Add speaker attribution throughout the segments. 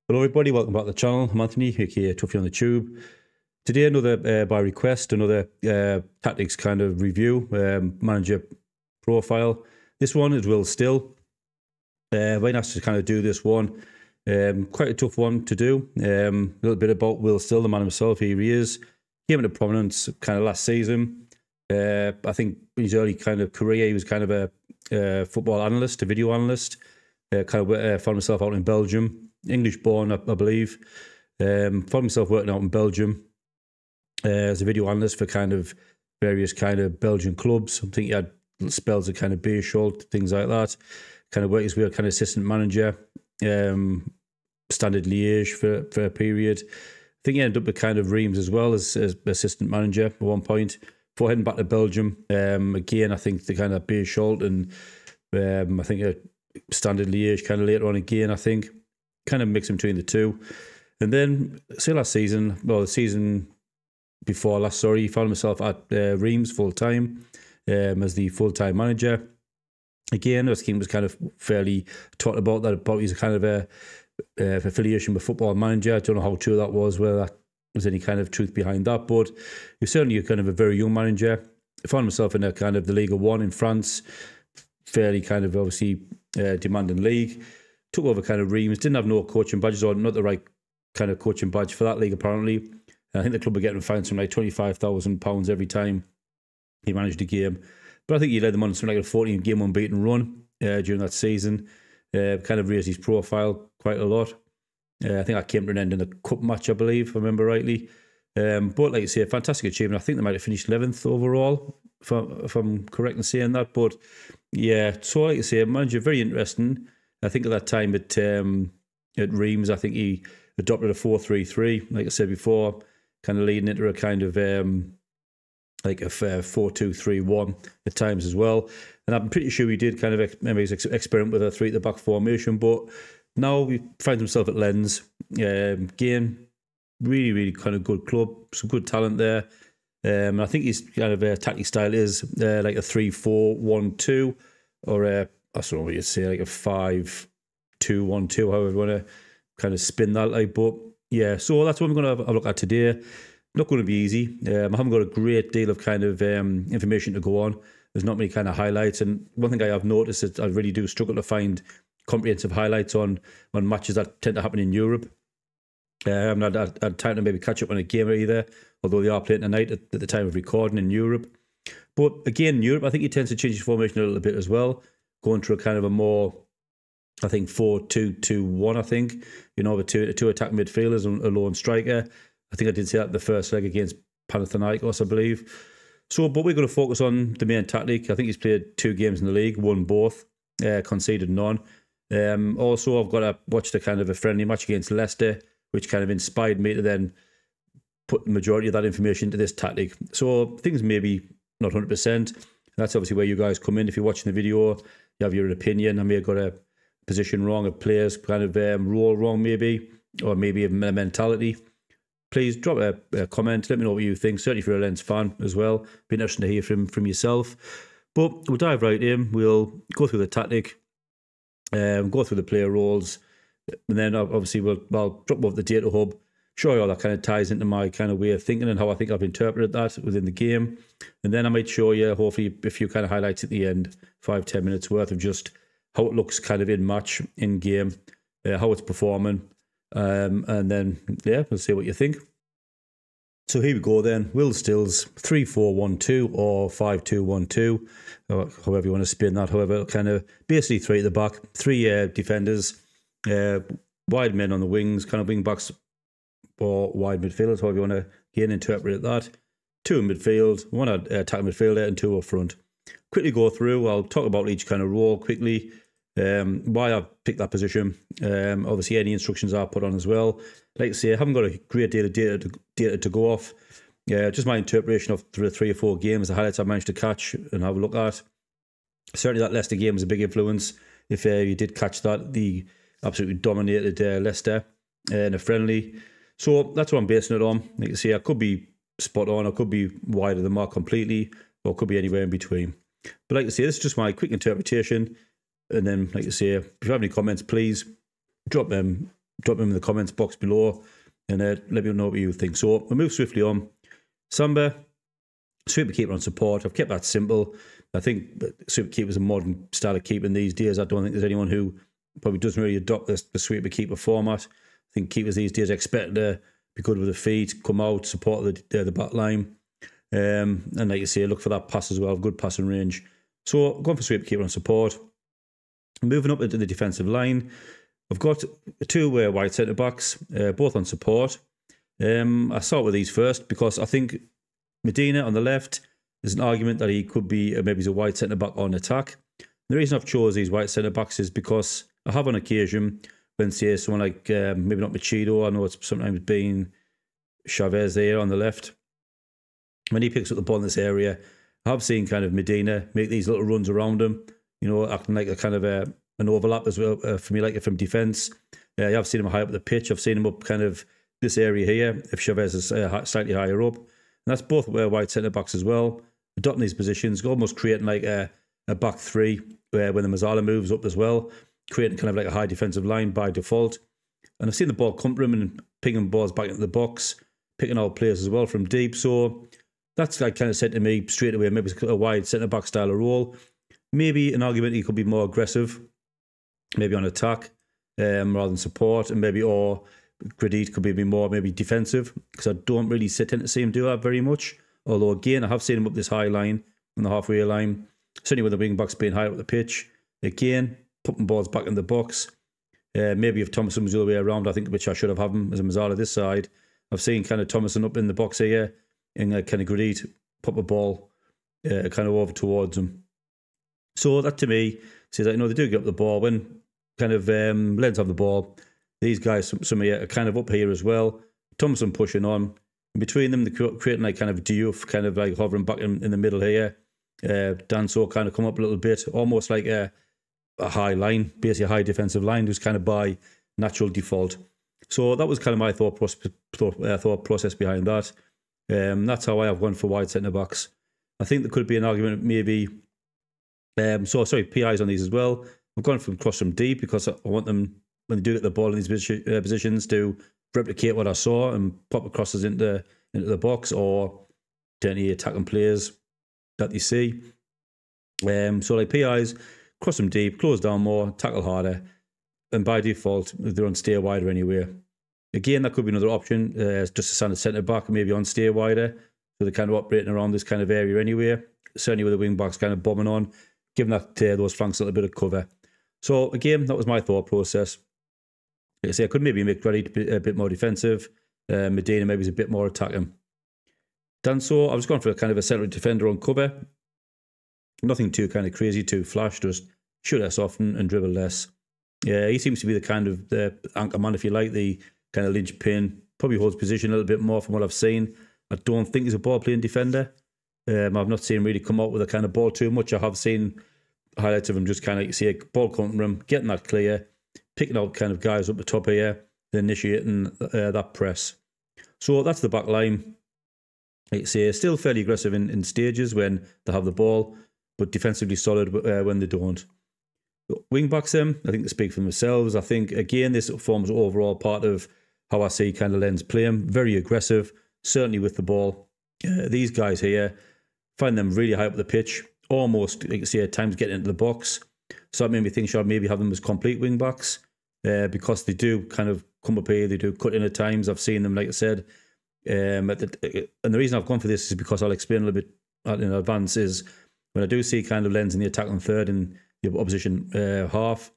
Speaker 1: Hello everybody, welcome back to the channel. I'm Anthony, aka Tuffy on the Tube. Today another, by request, another tactics kind of review, manager profile. This one is Will Still. Very nice to kind of do this one. Quite a tough one to do. A little bit about Will Still, the man himself. Here he is. Came into prominence kind of last season. I think in his early kind of career, he was kind of a football analyst, a video analyst. Found himself out in Belgium. English born, I believe. Found himself working out in Belgium as a video analyst for kind of various kind of Belgian clubs. I think he had spells of kind of Beerschot, things like that. Kind of worked his way kind of assistant manager, Standard Liège for a period. I think he ended up with kind of Reims as well as assistant manager at one point. Before heading back to Belgium, again, I think the kind of Beerschot and I think a Standard Liège kind of later on again, I think. Kind of mixing between the two. And then, say the season before last, he found himself at Reims full-time as the full-time manager. Again, this game was kind of fairly talked about his kind of a affiliation with Football Manager. I don't know how true that was, whether that was any kind of truth behind that, but he was certainly kind of a very young manager. He found himself in a kind of the Ligue 1 in France, fairly kind of obviously demanding league. Took over kind of Reims, didn't have no coaching badges, or not the right kind of coaching badge for that league apparently. And I think the club were getting fined something like £25,000 every time he managed a game. But I think he led them on something like a 14-game unbeaten run during that season. Kind of raised his profile quite a lot. I think that came to an end in the cup match, I believe, if I remember rightly. But like I say, a fantastic achievement. I think they might have finished 11th overall, if I'm correct in saying that. But yeah, so like I say, manager, very interesting. I think at that time at Reims, I think he adopted a 4-3-3, like I said before, kind of leading into a kind of like a 4-2-3-1 at times as well. And I'm pretty sure he did kind of experiment with a 3-at-the-back formation, but now he finds himself at Lens. Again, really, really kind of good club, some good talent there. And I think his kind of tactic style is like a 3-4-1-2 or a, I don't know what you'd say, like a 5-2-1-2, however you want to kind of spin that like. But yeah, so that's what I'm going to have a look at today. Not going to be easy. I haven't got a great deal of kind of information to go on. There's not many kind of highlights. And one thing I have noticed is I really do struggle to find comprehensive highlights on matches that tend to happen in Europe. I haven't had time to maybe catch up on a game either, although they are playing tonight at the time of recording in Europe. But again, Europe, I think he tends to change his formation a little bit as well, going through a kind of a more, I think, 4-2-2-1, I think. You know, with two attack midfielders and a lone striker. I think I did say that in the first leg against Panathinaikos, I believe. So, but we're going to focus on the main tactic. I think he's played 2 games in the league, won both, conceded none. Also, I've got to watch the kind of a friendly match against Leicester, which kind of inspired me to then put the majority of that information into this tactic. So things maybe not 100%. That's obviously where you guys come in. If you're watching the video, you have your opinion. I may have got a position wrong, a player's kind of role wrong maybe, or maybe a mentality. Please drop a comment. Let me know what you think. Certainly if you're a Lens fan as well. Be interesting to hear from yourself. But we'll dive right in. We'll go through the tactic, go through the player roles, and then obviously I'll drop off the data hub, show you how that kind of ties into my kind of way of thinking and how I think I've interpreted that within the game. And then I might show you, hopefully, a few kind of highlights at the end, 5-10 minutes worth of just how it looks kind of in match, in game, how it's performing. And then, yeah, we'll see what you think. So here we go then. Will Still's 3-4-1-2 or 5-2-1-2, or however you want to spin that. However, kind of basically 3 at the back, 3 defenders, wide men on the wings, kind of wing backs or wide midfielders, however you want to again interpret that. 2 in midfield, 1 attack midfielder and 2 up front. Quickly go through, I'll talk about each kind of role quickly, why I've picked that position. Obviously any instructions are put on as well. Like I say, I haven't got a great deal of data to go off. Just my interpretation of the 3 or 4 games, the highlights I managed to catch and have a look at. Certainly that Leicester game was a big influence. If you did catch that, the absolutely dominated Leicester in a friendly. So that's what I'm basing it on. Like I say, I could be spot on, I could be wide of the mark completely, or it could be anywhere in between. But like I say, this is just my quick interpretation. And then, like I say, if you have any comments, please drop them drop them in the comments box below and let me know what you think. So we'll move swiftly on. Samba, sweeper keeper on support. I've kept that simple. I think sweeper keeper is a modern style of keeping these days. I don't think there's anyone who probably doesn't really adopt the sweeper keeper format. I think keepers these days expect to be good with the feet, come out, support the back line. And like you say, look for that pass as well, good passing range. So going for sweeper keeper on support. Moving up into the defensive line, I've got two wide centre backs, both on support. I'll start with these first because I think Medina on the left, there's an argument that he could be maybe he's a wide centre back on attack. The reason I've chose these wide centre backs is because I have on occasion when say someone like maybe not Machido, I know it's sometimes been Chavez there on the left. When he picks up the ball in this area, I have seen kind of Medina make these little runs around him, you know, acting like a kind of an overlap as well for me, like from defence. I've seen him high up the pitch. I've seen him up kind of this area here if Chavez is slightly higher up. And that's both wide centre backs as well. Adopting these positions, almost creating like a back three when the Mazzala moves up as well, creating kind of like a high defensive line by default. And I've seen the ball come to him and pinging balls back into the box, picking out players as well from deep. So that's like kind of said to me straight away, maybe it's a wide centre back style of role. Maybe an argument he could be more aggressive, maybe on attack rather than support, and maybe or Gradit could be more maybe defensive because I don't really tend to see him do that very much. Although again, I have seen him up this high line on the halfway line, certainly with the wing backs being high up the pitch. Again, putting balls back in the box. Maybe if Thomason was the other way around, I think which I should have him as a Mazzala this side. I've seen kind of Thomason up in the box here and kind of Gradit pop a ball kind of over towards him. So that to me says that, you know, they do get up the ball when kind of Lens have the ball. These guys, some of you are kind of up here as well. Thomason pushing on. In between them, they're creating like kind of Diouf, kind of like hovering back in the middle here. Danso kind of come up a little bit, almost like a high line, basically a high defensive line, just kind of by natural default. So that was kind of my thought process behind that. That's how I have gone for wide centre backs. I think there could be an argument maybe. PIs on these as well. I've gone from cross from deep because I want them when they do get the ball in these positions to replicate what I saw and pop crosses into the box or to any attacking players that you see. So like PIs, cross them deep, close down more, tackle harder, and by default they're on stay wider anyway. Again, that could be another option, just to stand a centre back, maybe on stay wider, so they're kind of operating around this kind of area anyway. Certainly with the wing backs kind of bombing on, giving that those flanks a little bit of cover. So again, that was my thought process. Like I say, I could maybe make Gradit a bit more defensive. Medina maybe is a bit more attacking. Danso, I was going for a kind of a central defender on cover. Nothing too kind of crazy, too flash, just shoot less often and dribble less. Yeah, he seems to be the kind of the anchor man, if you like, the kind of linchpin. Probably holds position a little bit more from what I've seen. I don't think he's a ball-playing defender. I've not seen him really come out with a kind of ball too much. I have seen highlights of him just kind of, you see a ball coming from him, getting that clear, picking out kind of guys up the top here, then initiating that press. So that's the back line. Like you say, still fairly aggressive in stages when they have the ball, but defensively solid when they don't. Wing backs them, I think they speak for themselves. I think, again, this forms overall part of how I see kind of Lens play him. Very aggressive, certainly with the ball. These guys here, find them really high up the pitch, almost, like you see, at times getting into the box. So that made me think should I maybe have them as complete wing backs because they do kind of come up here, they do cut in at times. I've seen them, like I said. And the reason I've gone for this is because I'll explain a little bit in advance is when I do see kind of Lens in the attack on third and the opposition half,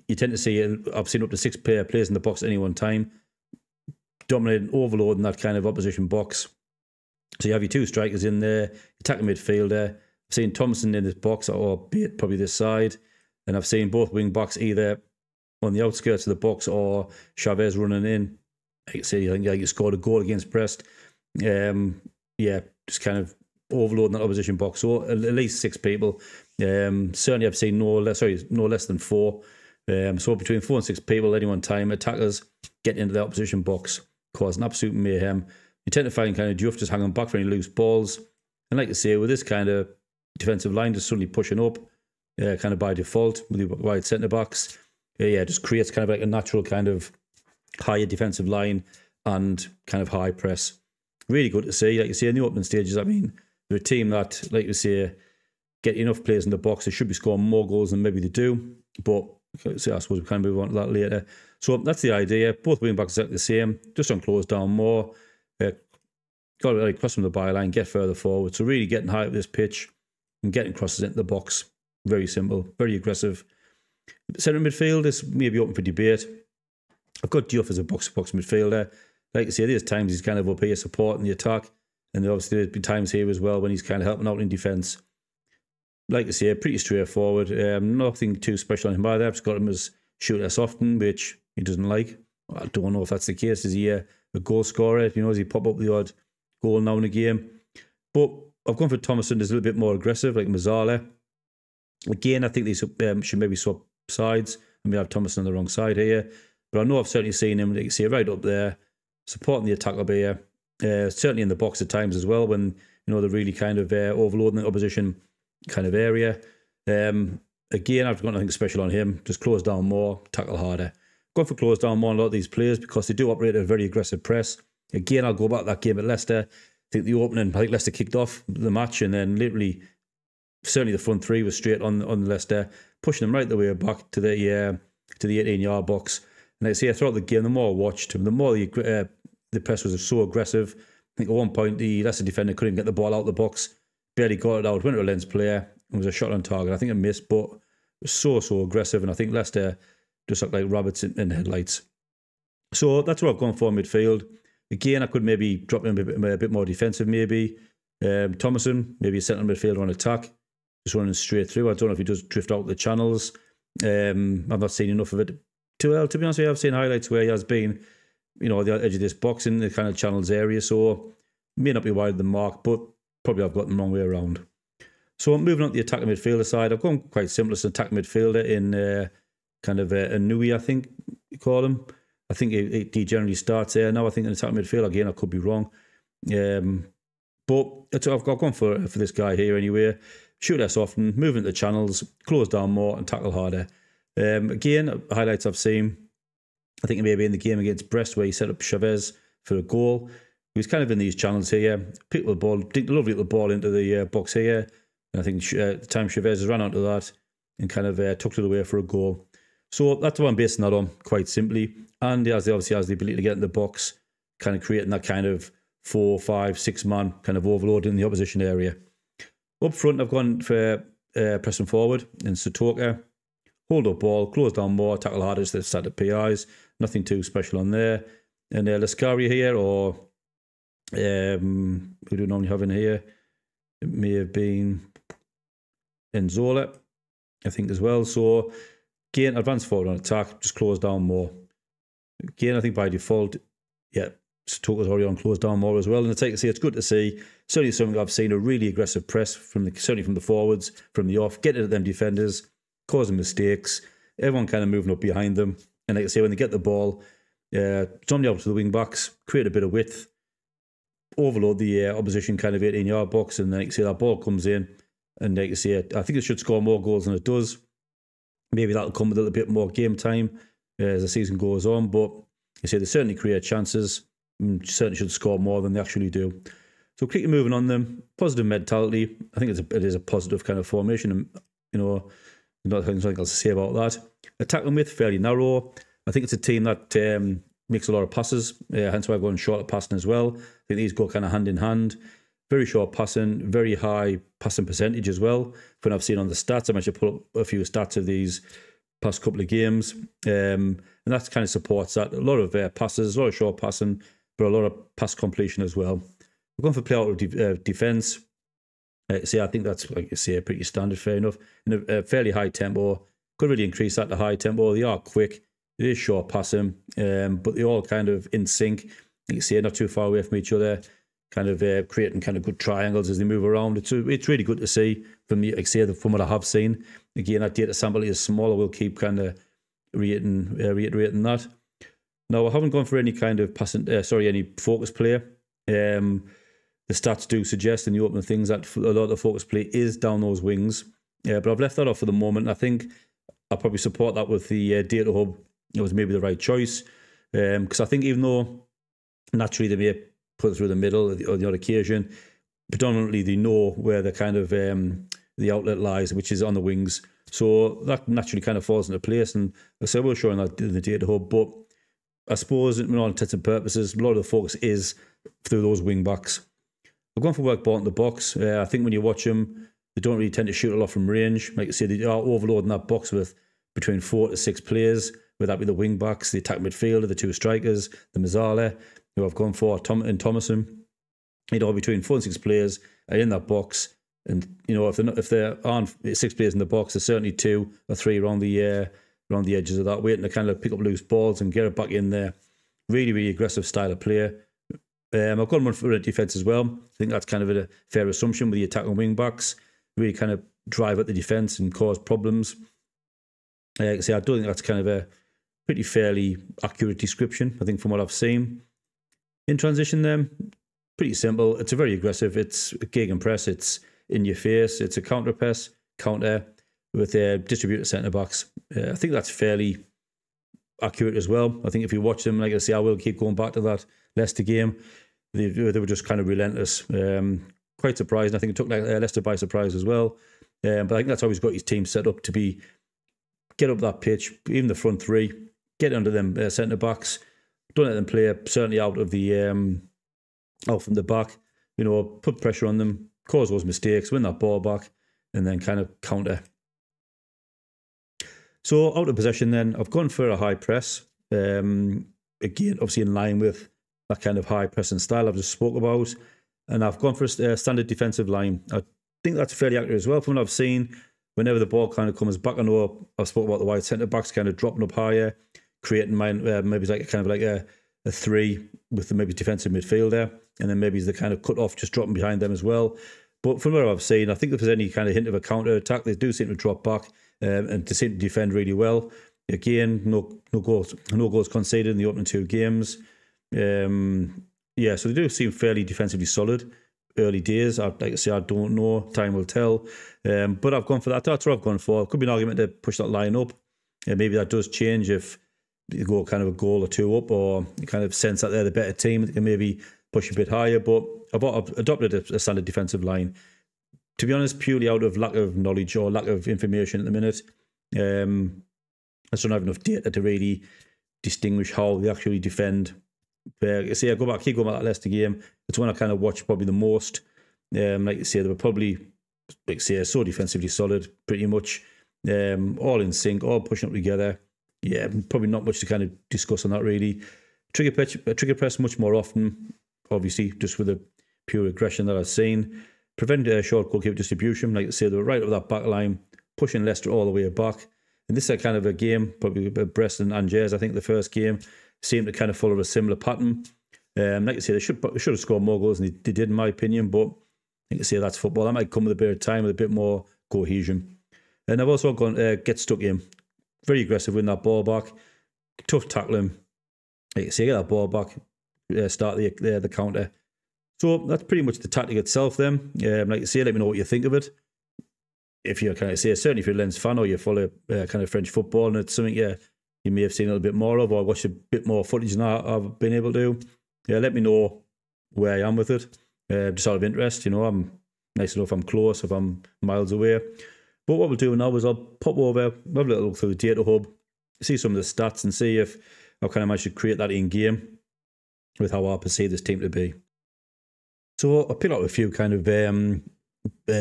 Speaker 1: you tend to see, I've seen up to 6 players in the box at any one time, dominating, overloading that kind of opposition box. So you have your 2 strikers in there, attacking midfielder. I've seen Thompson in this box, or be it probably this side, and I've seen both wing backs either on the outskirts of the box or Chavez running in. Like I say, I think you scored a goal against Brest. Just kind of overloading that opposition box. So at least 6 people. Certainly, I've seen no less than 4. So between 4 and 6 people at any one time, attackers get into the opposition box, causing absolute mayhem. You tend to find kind of Diouf just hanging back for any loose balls. And like I say, with this kind of defensive line just suddenly pushing up, kind of by default with the wide centre backs, just creates kind of like a natural kind of higher defensive line and kind of high press. Really good to see. Like you say, in the opening stages, I mean, they're a team that, like you say, get enough players in the box. They should be scoring more goals than maybe they do. But so I suppose we can move on to that later. So that's the idea. Both wing backs exactly the same. Just on close down more. Got to cross from the byline, get further forward. So really getting high up this pitch and getting crosses into the box. Very simple, very aggressive. Centre midfield is maybe open for debate. I've got Duff as a box-to-box midfielder. Like I say, there's times he's kind of up here supporting the attack. And obviously there's been times here as well when he's kind of helping out in defence. Like I say, pretty straightforward. Nothing too special on him either. I've just got him as shoot less often, which he doesn't like. I don't know if that's the case. Is he a goal scorer? You know, does he pop up the odd goal now and again? But I've gone for Thomason, who's a little bit more aggressive, like Mazzala. Again, I think they should maybe swap sides. I mean, I have Thomason on the wrong side here. But I know I've certainly seen him, like you see, right up there, supporting the attack up here. Certainly in the box at times as well, when, you know, they're really kind of overloading the opposition kind of area. Again, I've got nothing special on him. Just close down more, tackle harder. Going for close down more on a lot of these players because they do operate at a very aggressive press. Again, I'll go back to that game at Leicester. I think the opening, I think Leicester kicked off the match, and then literally, certainly the front three was straight on Leicester, pushing them right the way back to the 18-yard box. And like I say, throughout the game, the more I watched him, the more the press was so aggressive. I think at one point the Leicester defender couldn't get the ball out of the box, barely got it out, went to a Lens player. It was a shot on target. I think it missed, but it was so aggressive. And I think Leicester just looked like rabbits in headlights. So that's what I've gone for midfield. Again, I could maybe drop him a bit more defensive, maybe. Thomason, maybe a centre midfielder on attack, just running straight through. I don't know if he does drift out the channels. I've not seen enough of it too well. To be honest with you, I've seen highlights where he has been, you know, at the edge of this box in the kind of channels area. So may not be wide of the mark, but probably I've got them the wrong way around. So moving on to the attacking midfielder side, I've gone quite simple as an attacking midfielder in kind of a Nui, I think you call him. I think he generally starts there. Now I think in attacking midfield, again, I could be wrong. But I've gone for this guy here anyway. Shoot less often, move into the channels, close down more and tackle harder. Again, highlights I've seen, I think maybe in the game against Brest where he set up Chavez for a goal. He was kind of in these channels here, picked the ball, dinked a lovely little ball into the box here. And I think at the time Chavez ran onto that and kind of tucked it away for a goal. So that's what I'm basing that on, quite simply. And he obviously has the ability to get in the box, kind of creating that kind of 4, 5, 6 man kind of overload in the opposition area. Up front, I've gone for pressing forward in Satoka. Hold up ball, close down more, tackle harder, start at PIs. Nothing too special on there. And Lascaria here, or who do we normally have in here? It may have been Enzola, I think, as well. So, again, advance forward on attack, just close down more. Again, I think by default, yeah, Satoka's already on close down more as well. And I take to see, it's good to see. Certainly something I've seen, a really aggressive press, certainly from the forwards, from the off, getting at them defenders, causing mistakes, everyone kind of moving up behind them. And like I say, when they get the ball, somebody out to the wing backs, create a bit of width, overload the opposition kind of 18-yard box, and then like I say, that ball comes in, and like I say, I think it should score more goals than it does. Maybe that'll come with a little bit more game time as the season goes on, but you say they certainly create chances, and certainly should score more than they actually do. So quickly moving on them, positive mentality. I think it is a positive kind of formation, and you know, nothing else to say about that. Attack them with fairly narrow. I think it's a team that makes a lot of passes, hence why I've gone shorter passing as well. I think these go kind of hand in hand. Very short passing, very high passing percentage as well. When I've seen on the stats, I actually put up a few stats of these past couple of games, and that kind of supports that. A lot of passes, a lot of short passing, but a lot of pass completion as well. We're going for play out of defence. See, I think that's, like you say, pretty standard, fair enough. In a fairly high tempo. Could really increase that to high tempo. They are quick. It is short passing, but they're all kind of in sync. You see, not too far away from each other, kind of creating kind of good triangles as they move around. It's really good to see from the, like I say, from what I have seen. Again, that data sample is smaller. We'll keep kind of reiterating that. Now, I haven't gone for any kind of any focus player. The stats do suggest in the opening things that a lot of the focus play is down those wings. But I've left that off for the moment. I think I'll probably support that with the data hub. It was maybe the right choice. Because I think even though naturally they may put it through the middle on the odd occasion, predominantly they know where the kind of the outlet lies, which is on the wings. So that naturally kind of falls into place. And so we're showing that in the data hub. But I suppose, in all intents and purposes, a lot of the focus is through those wing backs. I've gone for work ball in the box. I think when you watch them, they don't really tend to shoot a lot from range. Like I say, they are overloading that box with between 4 to 6 players, whether that be the wing backs, the attack midfielder, the 2 strikers, the Mazzala, who I've gone for, and Thomason. Between 4 and 6 players are in that box. And, if there aren't 6 players in the box, there's certainly 2 or 3 around the edges of that, waiting to kind of pick up loose balls and get it back in there. Really, really aggressive style of player. I've got one for a defence as well. I think that's kind of a fair assumption with the attacking wing backs. Really kind of drive at the defence and cause problems. Like I say, I don't think that's kind of a pretty fairly accurate description, I think, from what I've seen. In transition then, pretty simple. It's a very aggressive. It's a gegenpress. It's in your face. It's a counter press, counter with distributed centre-backs. I think that's fairly accurate as well. I think if you watch them, like I say, I will keep going back to that Leicester game. They were just kind of relentless. Quite surprising. I think it took Leicester by surprise as well. But I think that's how he's got his team set up to get up that pitch, even the front 3, get under them centre-backs. Don't let them play certainly out of the out from the back. Put pressure on them, cause those mistakes, win that ball back, and then kind of counter. So out of possession then, I've gone for a high press. Again, obviously in line with that kind of high pressing style I've just spoke about. And I've gone for a standard defensive line. I think that's fairly accurate as well from what I've seen. Whenever the ball kind of comes back, I know I've spoken about the wide centre-backs kind of dropping up higher, creating maybe like a 3 with the maybe defensive midfielder, and then maybe the kind of cut off just dropping behind them as well. But from what I've seen, I think if there's any kind of hint of a counter attack, they do seem to drop back and they seem to defend really well. Again, no goals conceded in the opening 2 games. So they do seem fairly defensively solid. Early days, like I say, I don't know. Time will tell. But I've gone for that. That's what I've gone for. Could be an argument to push that line up. Maybe that does change if you go kind of a goal or 2 up, or you kind of sense that they're the better team. They can maybe push a bit higher. But I've adopted a standard defensive line. To be honest, purely out of lack of knowledge or lack of information at the minute. I just don't have enough data to really distinguish how they actually defend. I keep going back to that Leicester game. It's when I kind of watched probably the most. Like you say, they were probably, so defensively solid, pretty much. All in sync, all pushing up together. Yeah, probably not much to kind of discuss on that really. Trigger press much more often, obviously, just with the pure aggression that I've seen. Prevent short goalkeeper distribution. Like I say, they were right up that back line, pushing Leicester all the way back. And this is kind of a game, probably Brest and Angers, I think the first game, seemed to kind of follow a similar pattern. Like I say, they should have scored more goals than they did, in my opinion. But like I say, that's football. That might come with a bit of time, with a bit more cohesion. And I've also gone get stuck in. Very aggressive, win that ball back. Tough tackling. Like I say, get that ball back. Start the counter. So that's pretty much the tactic itself then. Like I say, let me know what you think of it. If you're kind of certainly if you're a Lens fan or you follow kind of French football and it's something you may have seen a little bit more of, or watched a bit more footage than I've been able to. Yeah, let me know where I am with it. Just out of interest, I'm nice enough if I'm close, if I'm miles away. But what we'll do now is I'll pop over, have a little look through the data hub, see some of the stats and see if I kind of managed to create that in game with how I perceive this team to be. So I'll pick out a few kind of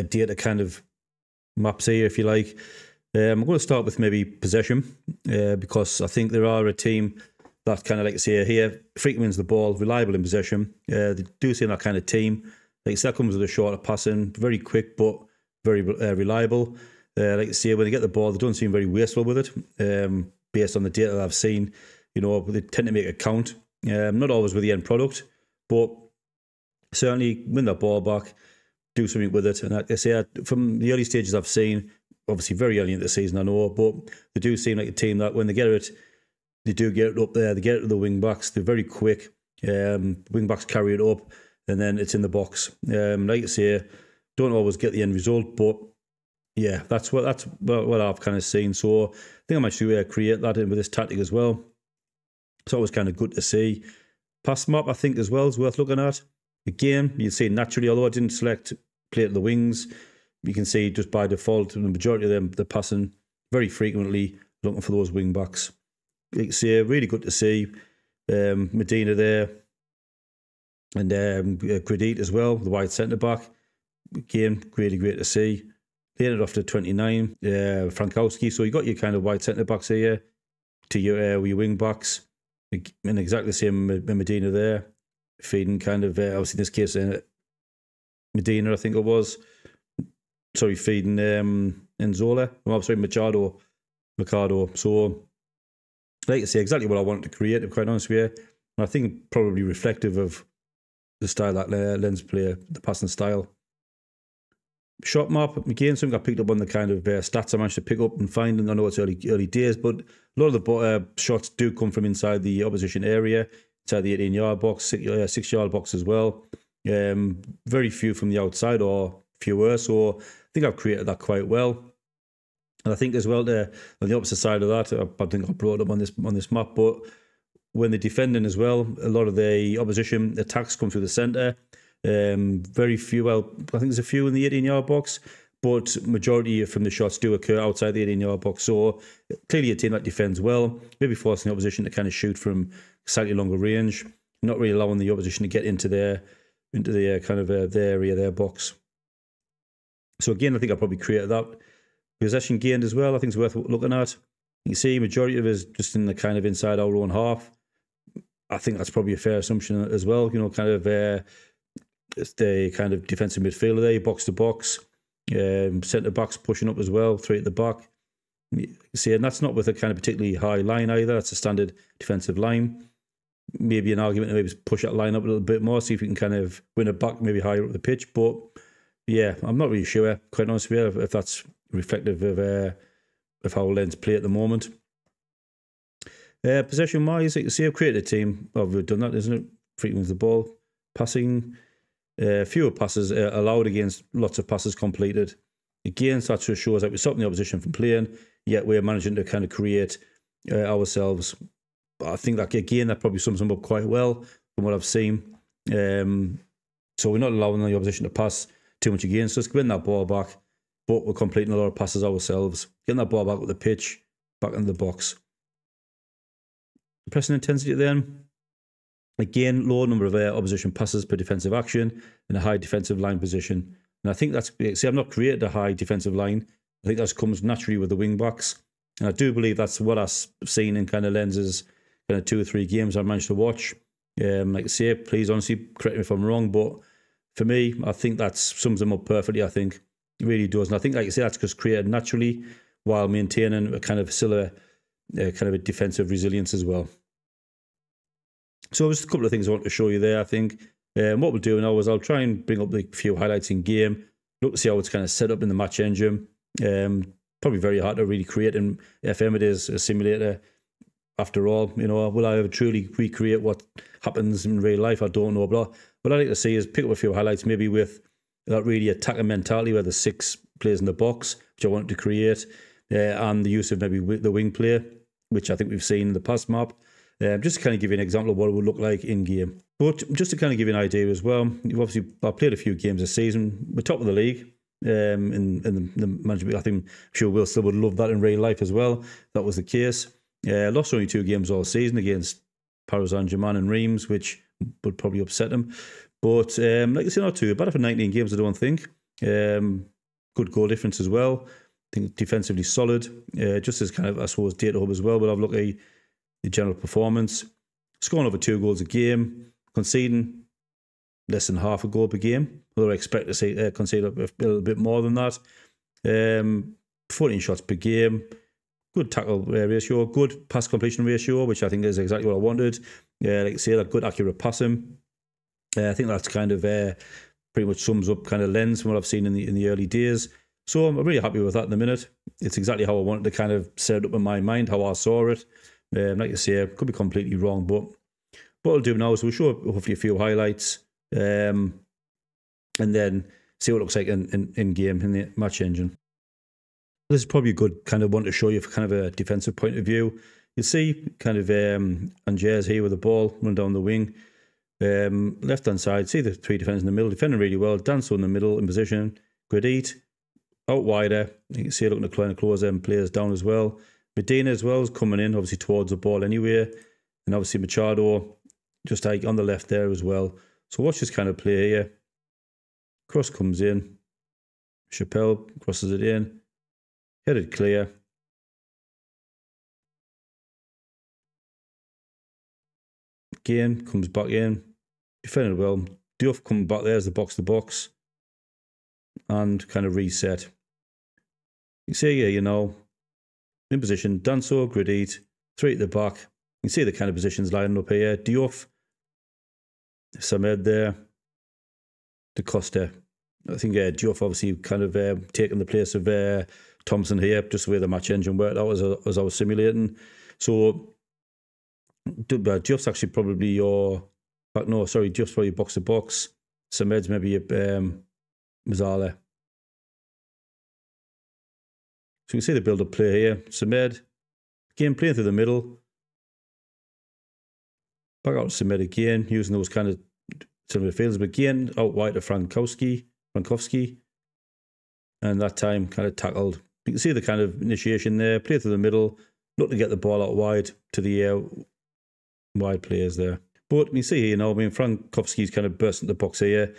Speaker 1: data kind of maps here, if you like. I'm going to start with maybe possession because I think there are a team that kind of, like I say here, frequently wins the ball, reliable in possession. They do seem that kind of team. Like I say, that comes with a shorter passing, very quick but very reliable. Like I say, when they get the ball, they don't seem very wasteful with it. Based on the data that I've seen, they tend to make it count. Not always with the end product, but certainly win that ball back, do something with it. And like I say, from the early stages I've seen, obviously very early in the season, I know, but they do seem like a team that when they get it, they do get it up there. They get it to the wing backs. They're very quick. Wing backs carry it up, and then it's in the box. Like I say, don't always get the end result, but yeah, that's what I've kind of seen. So I think I might actually create that in with this tactic as well. It's always kind of good to see. Pass map, I think, as well is worth looking at. Again, you see naturally, although I didn't select play at the wings, you can see just by default, the majority of them, they're passing very frequently, looking for those wing backs. You can see, really good to see. Medina there, and Gradit as well, the wide centre back. Again, really great to see. They ended off to 29. Frankowski. So you got your kind of wide centre backs here to your wing backs, and exactly the same with Medina there, feeding kind of obviously in this case Medina, I think it was. Sorry, feeding Enzola. Oh, sorry, Machado. So, like I say, exactly what I wanted to create, to be quite honest with you. And I think probably reflective of the style that Lens play, the passing style. Shot map, again, something I picked up on the kind of stats I managed to pick up and find. And I know it's early days, but a lot of the shots do come from inside the opposition area, inside the 18-yard box, 6-yard box as well. Very few from the outside, or fewer. So I think I've created that quite well. And I think as well, on the opposite side of that, I think I brought up on this map, but when they're defending as well, a lot of the opposition attacks come through the centre. Very few, well, I think there's a few in the 18-yard box, but majority from the shots do occur outside the 18-yard box. So clearly a team that defends well, maybe forcing the opposition to kind of shoot from slightly longer range, not really allowing the opposition to get into their kind of their area, their box. So again, I think I probably created that. Possession gained as well, I think it's worth looking at. You can see majority of it is just in the kind of inside our own half. I think that's probably a fair assumption as well. You know, kind of it's the kind of defensive midfielder there, box to box, centre backs pushing up as well, 3 at the back. You see, and that's not with a kind of particularly high line either. That's a standard defensive line. Maybe an argument to maybe push that line up a little bit more, see if we can kind of win it back, maybe higher up the pitch. But yeah, I'm not really sure, quite honest with you, if that's reflective of how Lens play at the moment. Possession-wise, you can see I've created a team. I've done that, isn't it? Frequency of the ball, passing, fewer passes allowed against lots of passes completed. Again, so that just shows that we're stopping the opposition from playing, yet we're managing to kind of create ourselves. But I think that, again, that probably sums them up quite well from what I've seen. So we're not allowing the opposition to pass too much against us, getting that ball back, but we're completing a lot of passes ourselves, getting that ball back with the pitch, back into the box. Pressing intensity then. Again, low number of opposition passes per defensive action in a high defensive line position. And I think that's, see, I've not created a high defensive line. I think that comes naturally with the wing backs. And I do believe that's what I've seen in kind of Lens's kind of 2 or 3 games I've managed to watch. Like I say, please honestly correct me if I'm wrong, but for me, I think that sums them up perfectly, I think. It really does. And I think, like I say, that's just created naturally while maintaining a kind of still a kind of a defensive resilience as well. So just a couple of things I want to show you there, I think. What we'll do now is I'll try and bring up the few highlights in game, look to see how it's kind of set up in the match engine. Probably very hard to really create in FM. It is a simulator after all. You know, will I ever truly recreate what happens in real life? I don't know. But what I like to see is pick up a few highlights, maybe with that really attacking mentality where the 6 players in the box, which I wanted to create, and the use of maybe the wing player, which I think we've seen in the past map. Just to kind of give you an example of what it would look like in game. But just to kind of give you an idea as well, I've played a few games this season. We're top of the league in the management. I think sure Will still would love that in real life as well. That was the case. Lost only 2 games all season against Paris Saint-Germain and Reims, which would probably upset them. But like I say, not too bad for 19 games, I don't think. Good goal difference as well. I think defensively solid. Just as kind of, I suppose, data hub as well. But I've looked at the general performance. Scoring over 2 goals a game. Conceding less than half a goal per game. Although I expect to see concede a little bit more than that. 14 shots per game. Good tackle ratio. Good pass completion ratio, which I think is exactly what I wanted. Like I say, that good accurate passing. I think that's kind of pretty much sums up kind of Lens from what I've seen in the early days. So I'm really happy with that in the minute. It's exactly how I wanted to kind of set it up in my mind, how I saw it. Like I say, I could be completely wrong, but what I'll do now is we'll show hopefully a few highlights and then see what it looks like in game, in the match engine. This is probably a good kind of one to show you for kind of a defensive point of view. You see kind of Angers here with the ball, run down the wing. Left-hand side, see the three defenders in the middle, defending really well. Danso in the middle, in position. Gradit, out wider. You can see looking to close them players down as well. Medina as well is coming in, obviously towards the ball anyway. And obviously Machado just like on the left there as well. So watch this kind of play here. Cross comes in. Chappelle crosses it in. Headed clear. Again, comes back in. Defended well. Duff coming back there as the box-to-box. And kind of reset. You see here, you know, in position, Danso, Gradit, three at the back. You can see the kind of positions lining up here. Diouf, Samed there, De Costa. I think Diouf obviously kind of taking the place of Thompson here, just the way the match engine worked out as I was simulating. So Diouf's actually probably your, no, sorry, Diouf's probably box-to-box. Samed's maybe Mazzala. So you can see the build-up play here. Samed, again, playing through the middle. Back out to Samed again, using those kind of similar fields. But again, out wide to Frankowski. And that time kind of tackled. You can see the kind of initiation there. Play through the middle. Look to get the ball out wide to the wide players there. But you see here, you know, I mean, Frankowski's kind of burst into the box here.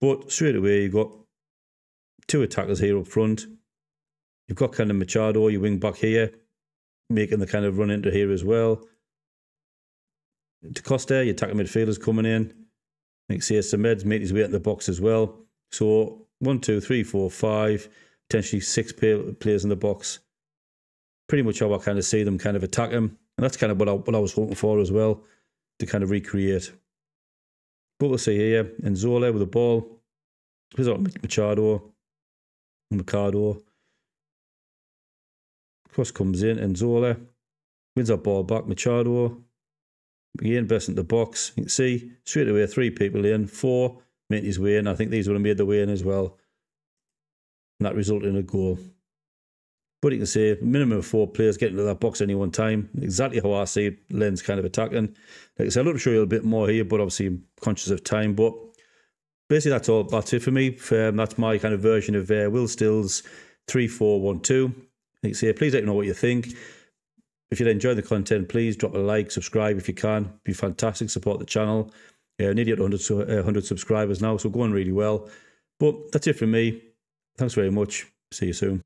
Speaker 1: But straight away, you've got two attackers here up front. You've got kind of Machado, your wing back here, making the kind of run into here as well. De Costa, your attacking midfielders coming in. You can see Samed's made his way into the box as well. So 1, 2, 3, 4, 5, potentially 6 players in the box. Pretty much how I kind of see them kind of attack him. And that's kind of what I was hoping for as well, to kind of recreate. But we'll see here, Nzola with the ball. Here's out Machado. Cross comes in, Nzola wins that ball back. Machado again, burst into the box. You can see straight away 3 people in, 4 made his way in. I think these would have made their way in as well. And that resulted in a goal. But you can see a minimum of 4 players getting into that box at any one time. Exactly how I see Len's kind of attacking. Like I said, I'd love to show you a bit more here, but obviously I'm conscious of time. But basically that's it for me. That's my kind of version of Will Still's 3-4-1-2. Like I say, please let me know what you think. If you enjoy the content, please drop a like, subscribe if you can. It'd be fantastic. Support the channel. Nearly at 100 subscribers now, so going really well. But that's it from me. Thanks very much. See you soon.